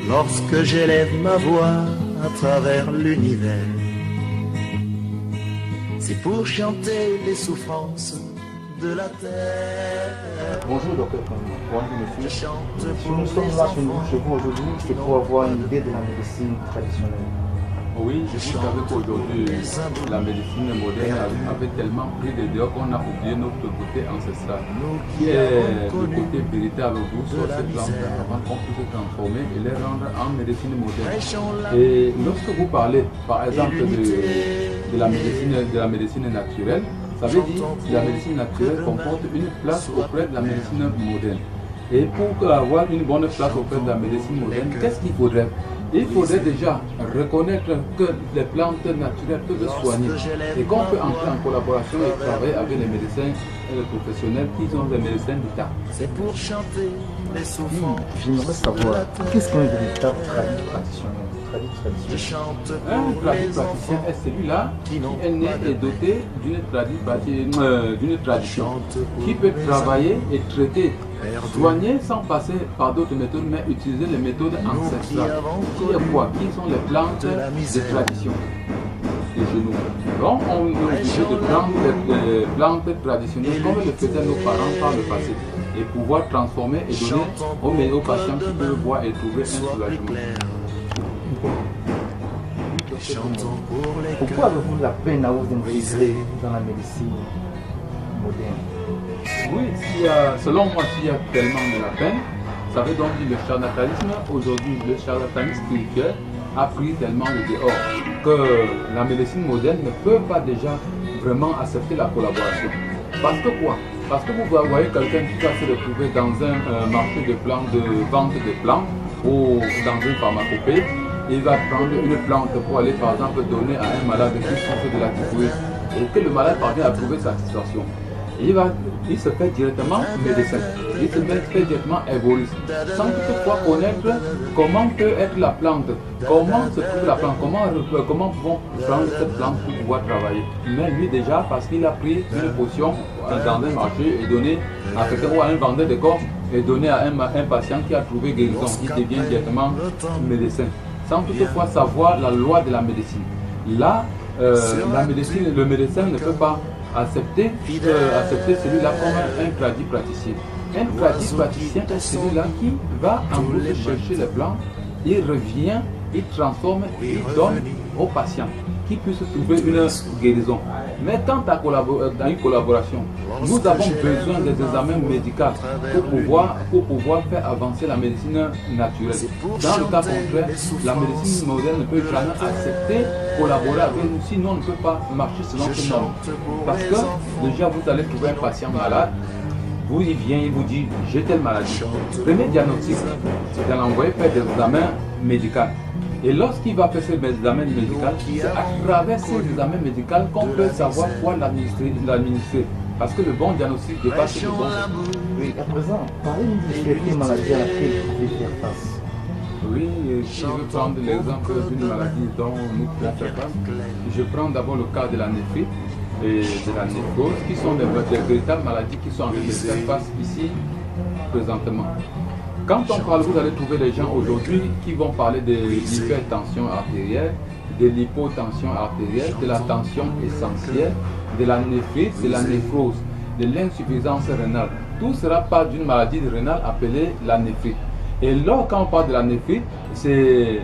Lorsque j'élève ma voix à travers l'univers, c'est pour chanter les souffrances de la terre. Bonjour docteur, bonjour monsieur. Je chante Si pour nous sommes les là enfants chez vous aujourd'hui, c'est pour avoir une idée de la médecine traditionnelle. Oui, vous savez qu'aujourd'hui, la médecine moderne avait tellement pris de dehors qu'on a oublié notre côté ancestral. Qui est le côté véritable d'où sont ces plantes avant qu'on puisse se transformer et les rendre en médecine moderne. Et lorsque vous parlez, par exemple, de la médecine naturelle, ça veut dire que la médecine naturelle comporte une place auprès de la médecine moderne. Et pour avoir une bonne place auprès de la médecine moderne, qu'est-ce qu'il faudrait? Il faudrait déjà reconnaître que les plantes naturelles peuvent soigner et qu'on peut entrer en collaboration et travailler avec les médecins et les professionnels qui sont des médecins d'État. C'est pour chanter les souffrances. J'aimerais savoir, qu'est-ce qu'un véritable tradit traditionnel? Je chante Un pour tradit les praticien enfants est celui-là qui est né et doté d'une tradition qui peut travailler et traiter, soigner sans passer par d'autres méthodes, mais utiliser les méthodes ancestrales. Qui est quoi? Qui sont les plantes de tradition de chez nous? Donc on est obligé de prendre les plantes traditionnelles comme le faisaient nos parents par le passé et pouvoir transformer et donner aux patients qui peuvent voir et trouver un soulagement. chantons pour les Pourquoi avez-vous la peine à vous intégrer dans la médecine moderne? Oui, selon moi, s'il y a tellement de la peine, ça veut donc dire le charlatanisme. Aujourd'hui, le charlatanisme spirituel a pris tellement de dehors que la médecine moderne ne peut pas déjà vraiment accepter la collaboration. Parce que quoi? Parce que vous voyez quelqu'un qui va se retrouver dans un marché de plantes, de vente de plantes ou dans une pharmacopée. Il va prendre une plante pour aller par exemple donner à un malade qui souffre de la typhoïde et que le malade parvient à trouver satisfaction. Il se fait directement médecin, il se fait directement herboriste, sans toutefois connaître comment peut être la plante, comment se trouve la plante, comment pouvons prendre cette plante pour pouvoir travailler. Mais lui déjà, parce qu'il a pris une potion dans un marché et donné à quelqu'un ou à un vendeur de corps et donné à un patient qui a trouvé guérison, il devient directement médecin, sans toutefois savoir la loi de la médecine. Là, le médecin ne peut pas accepter celui-là comme un tradit praticien. Un tradit praticien est celui-là qui va en plus chercher les plantes, il revient, il transforme, il donne au patient qui puisse trouver une guérison. Mais quant à une collaboration, nous avons besoin des examens médicaux pour pouvoir faire avancer la médecine naturelle. Dans le cas contraire, la médecine moderne ne peut jamais accepter collaborer avec nous, sinon on ne peut pas marcher selon ce normes. Parce que déjà vous allez trouver un patient malade, vous y vient, il vous dit j'ai telle maladie. Premier diagnostic, c'est de l'envoyer faire des examens médicaux. Et lorsqu'il va faire ces examens médicaux, c'est à travers ces examens médicaux qu'on peut savoir quoi l'administrer. Parce que le bon diagnostic dépasse le bon. Oui, à présent, parlez-nous de maladie à laquelle vous pouvez faire face. Oui, si je veux prendre l'exemple d'une maladie dont nous pouvons faire face, je prends d'abord le cas de la néphrite et de la néphrose, qui sont des véritables maladies qui sont en train de faire face ici présentement. Quand on parle, vous allez trouver des gens aujourd'hui qui vont parler de l'hypertension artérielle, de l'hypotension artérielle, de la tension essentielle, de la néphrite, de la néphrose, de l'insuffisance rénale. Tout sera pas d'une maladie rénale appelée la néphrite. Et là, quand on parle de la néphrite, c'est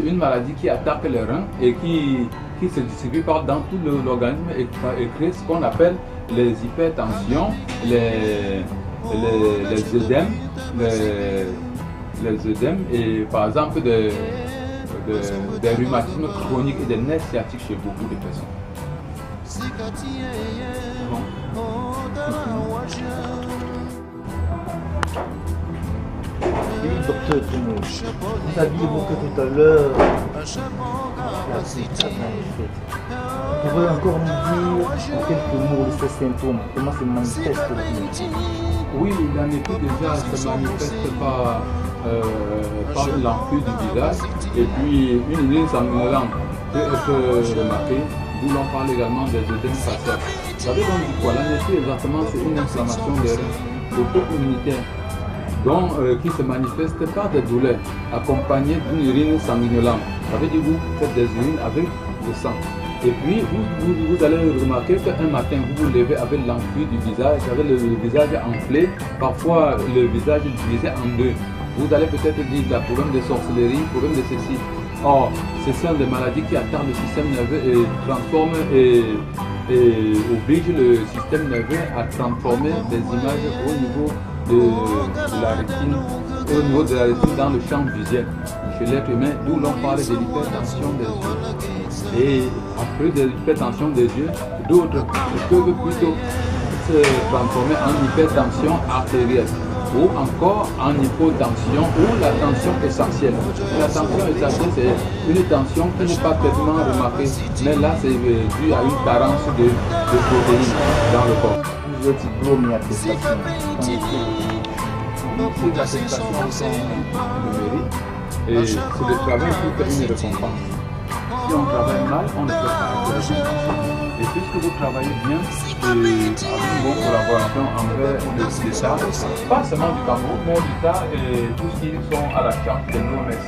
une maladie qui attaque les reins et qui se distribue dans tout l'organisme et crée ce qu'on appelle les hypertensions, les œdèmes et par exemple des rhumatismes chroniques et des nerfs sciatiques chez beaucoup de personnes. Oui, docteur Toumou, vous aviez évoqué tout à l'heure la cité. Vous pouvez encore nous dire en quelques mots de ces symptômes, comment se manifeste le vie? Oui, la néphrite déjà se manifeste par l'enflure du visage et puis une ligne sanguinolente peut être remarquée, d'où l'on parle également des œdèmes faciales. Ça veut donc dire quoi? L'anémie exactement, c'est une inflammation des reins auto-immunitaire qui se manifeste par des douleurs accompagnées d'une urine sanguinolente. Ça veut dire que vous faites des urines avec le sang. Et puis vous allez remarquer qu'un matin vous vous levez avec l'enflure du visage, avec le visage enflé, parfois le visage divisé en deux. Vous allez peut-être dire qu'il y a problème de sorcellerie, problème de ceci. Or, ce sont des maladies qui attardent le système nerveux et transforment et obligent le système nerveux à transformer des images au niveau de la rétine, dans le champ visuel chez l'être humain, d'où l'on parle de l'hypertension des yeux. Et après de l'hypertension des yeux, d'autres peuvent plutôt se transformer en hypertension artérielle ou encore en hypotension ou la tension essentielle. La tension essentielle, c'est une tension qui n'est pas tellement remarquée, mais là c'est dû à une carence de protéines dans le corps. Vous êtes diplômé à attestation. Ces attestations sont numériques et c'est le travail qui fait une récompense. Si on travaille mal, on ne peut pas être récompensé. Et puisque vous travaillez bien et avec une bonne collaboration envers l'État, pas seulement du Cameroun, mais l'État et tous ceux qui sont à la charge de l'OMS,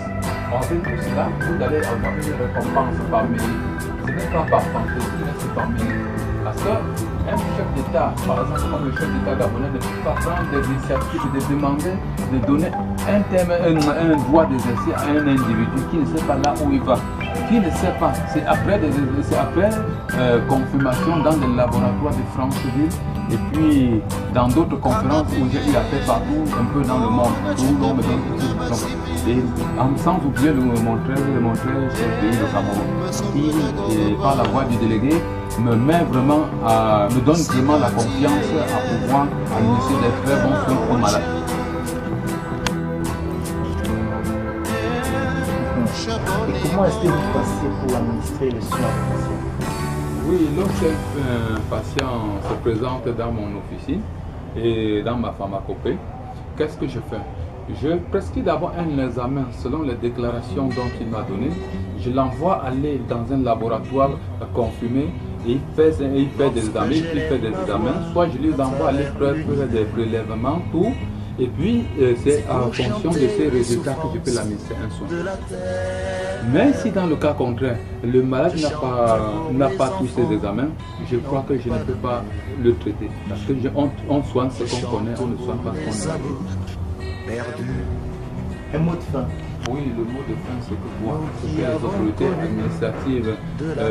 envers tout cela, vous allez avoir une récompense par mérite. Ce n'est pas par fantaisie, mais c'est par mérite. Parce qu'un chef d'État, par exemple comme le chef d'État gabonais, ne peut pas prendre des initiatives de demander de donner un droit d'exercer à un individu qui ne sait pas là où il va, qui ne sait pas. C'est après confirmation dans des laboratoires de Franceville et puis dans d'autres conférences où j'ai eu affaire partout, un peu dans le monde, où l'on me donne toutes ces diplômes. Et sans oublier mon très cher pays, le Cameroun, qui, par la voix du délégué, me donne vraiment la confiance à pouvoir administrer des très bons soins aux malades. Et comment est-ce que vous passez pour administrer les soins aux patients? Oui, lorsqu'un patient se présente dans mon officine et dans ma pharmacopée, qu'est-ce que je fais? Je prescris d'abord un examen selon les déclarations dont il m'a donné. Je l'envoie aller dans un laboratoire confirmé et il fait des examens. Soit je lui envoie aller faire des prélèvements, tout. Et puis, c'est en fonction de ces résultats que je peux l'administrer un soin. Mais si dans le cas contraire, le malade n'a pas tous ces examens, je crois que je ne peux pas le traiter. Parce qu'on soigne ce qu'on connaît, on ne soigne pas ce qu'on a. Un mot de fin. Oui, le mot de fin, c'est que les autorités administratives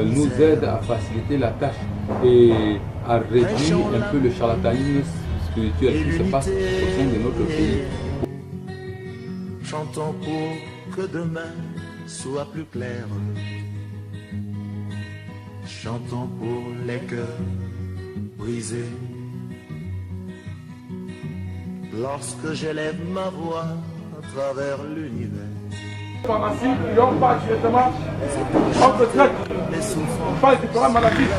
nous aident à faciliter la tâche et à réduire un peu le charlatanisme spirituel qui se passe au sein de notre pays. Chantons pour que demain soit plus clair. Chantons pour les cœurs brisés. Lorsque j'élève ma voix à travers l'univers. Pharmacie, ils n'ont pas directement, on se traite, pas les différentes maladies.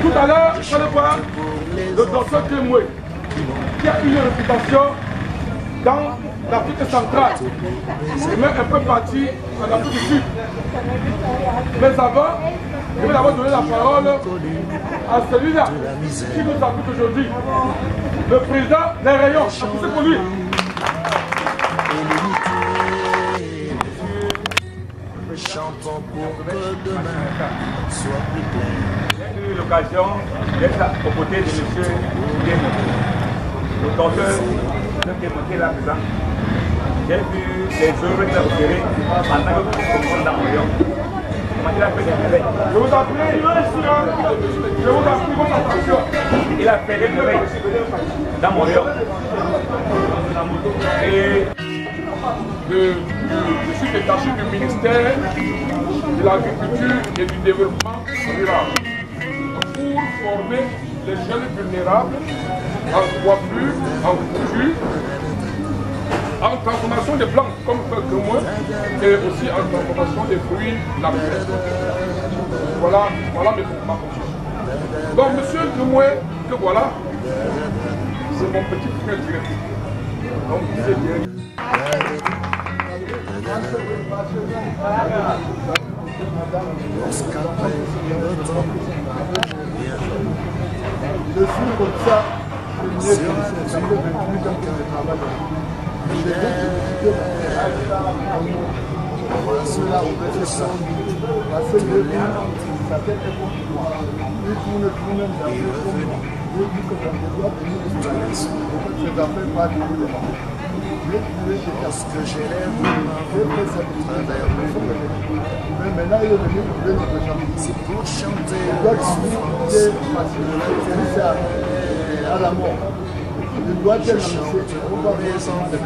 Tout à l'heure, je vais voir le docteur Kemwe, qui a une réputation dans l'Afrique centrale, et même un peu parti en Afrique du Sud. Mais avant, je vais d'abord donner la parole à celui-là qui nous abrite aujourd'hui, le président des rayons. C'est pour lui. Chantons pour que demain soit plus clair. J'ai eu l'occasion d'être aux côtés de M. Guémé, le docteur qui est là présent. J'ai vu les œuvres qu'il a opérées en tant que commissaire dans Orion. Il a fait des réveils. Je vous en prie, votre attention. Il a fait des réveils dans Orion. Et je suis détaché du ministère de l'Agriculture et du Développement rural pour former les jeunes vulnérables en coiffure, en couture, en transformation des plantes comme que moi et aussi en transformation des fruits naturels. Voilà ma position. Donc monsieur Kemwe, que voilà, c'est mon petit frère direct. Donc c'est direct. lorsqu'après le temps Je suis comme ça, ça fait 28 ans que je travaille. Cela on fait ça. Parce que le vin, ça fait un bon pouvoir. Il tourne, je dis que ça me doit tenir une balance. Ça ne fait pas de boulot. lorsque j'élève ma mais maintenant, il est venu pour le chanter. c'est pour chanter Il doit discuter parce que à la mort. Il doit être lancé. On va raison de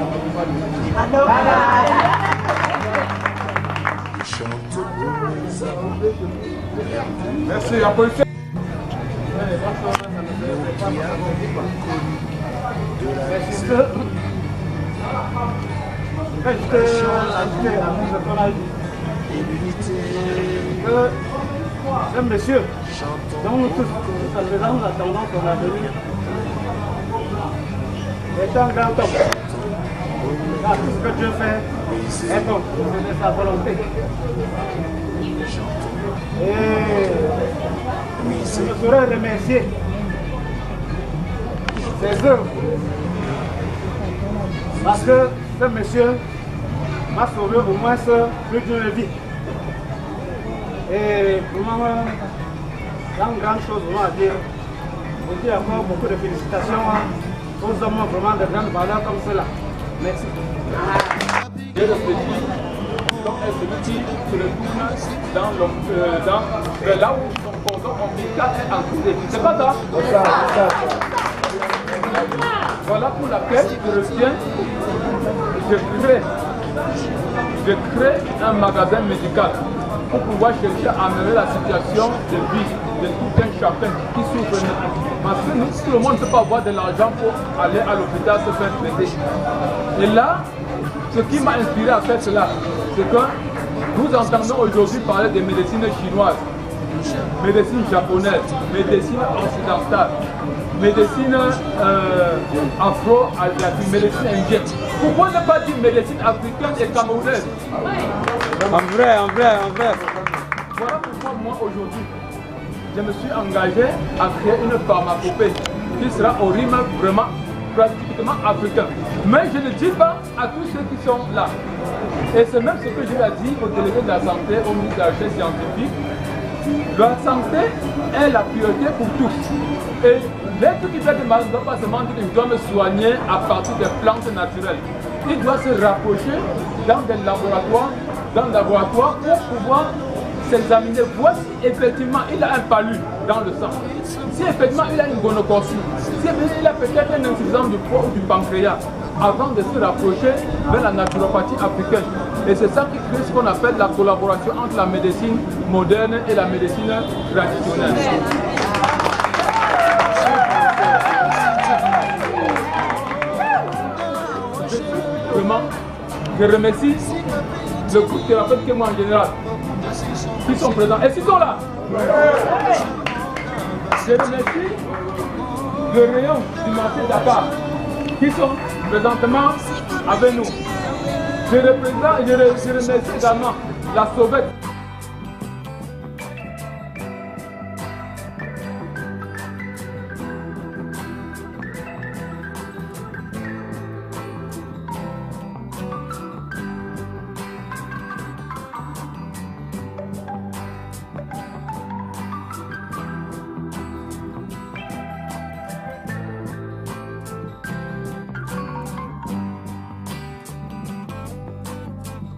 chante Merci, applaudissez. Un monsieur dont toute sa présence a tendance à venir est un grand homme. Car tout ce que Dieu fait est bon, c'est sa volonté. Et je ne saurais remercier ses œuvres. Parce que ce monsieur m'a sauvé au moins plus d'une vie. Et vraiment, une grande chose vraiment à dire. Je dis encore beaucoup de félicitations aux hommes vraiment de grande valeur comme cela. Merci. Je réfléchis comme un celui qui se retourne dans là où son cordon ombilical est entouré. C'est pas ça? Voilà pour laquelle je retiens, je crée un magasin médical pour pouvoir chercher à améliorer la situation de vie de tout un chacun qui souffre. Parce que nous, tout le monde ne peut pas avoir de l'argent pour aller à l'hôpital se faire traiter. Et là, ce qui m'a inspiré à faire cela, c'est que nous entendons aujourd'hui parler de médecine chinoise, médecine japonaise, médecine occidentale, médecine afro-asiatique, médecine indienne. Pourquoi ne pas dire médecine africaine et camerounaise? En vrai. Voilà pourquoi moi aujourd'hui, je me suis engagé à créer une pharmacopée qui sera au rythme vraiment pratiquement africain. Mais je ne dis pas à tous ceux qui sont là. Et c'est même ce que je lui ai dit au délégué de la santé, au ministre de la Recherche scientifique. La santé est la priorité pour tous. Et l'être qui fait du mal ne doit pas seulement dire qu'il doit me soigner à partir des plantes naturelles. Il doit se rapprocher dans des laboratoires, pour pouvoir s'examiner, voir si effectivement il a un palu dans le sang, si effectivement il a une gonococcie, si effectivement il a peut-être une insuffisance du foie ou du pancréas, avant de se rapprocher vers la naturopathie africaine. Et c'est ça qui crée ce qu'on appelle la collaboration entre la médecine moderne et la médecine traditionnelle. Vraiment, je remercie le groupe de thérapeutes que moi en général, qui sont présents. Et s'ils sont là, je remercie le rayon du marché Dakar, qui sont présentement avec nous. Je remercie également la Sauvette.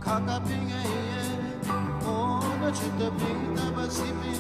Kakapinga, oh, na chita pinta, basipi.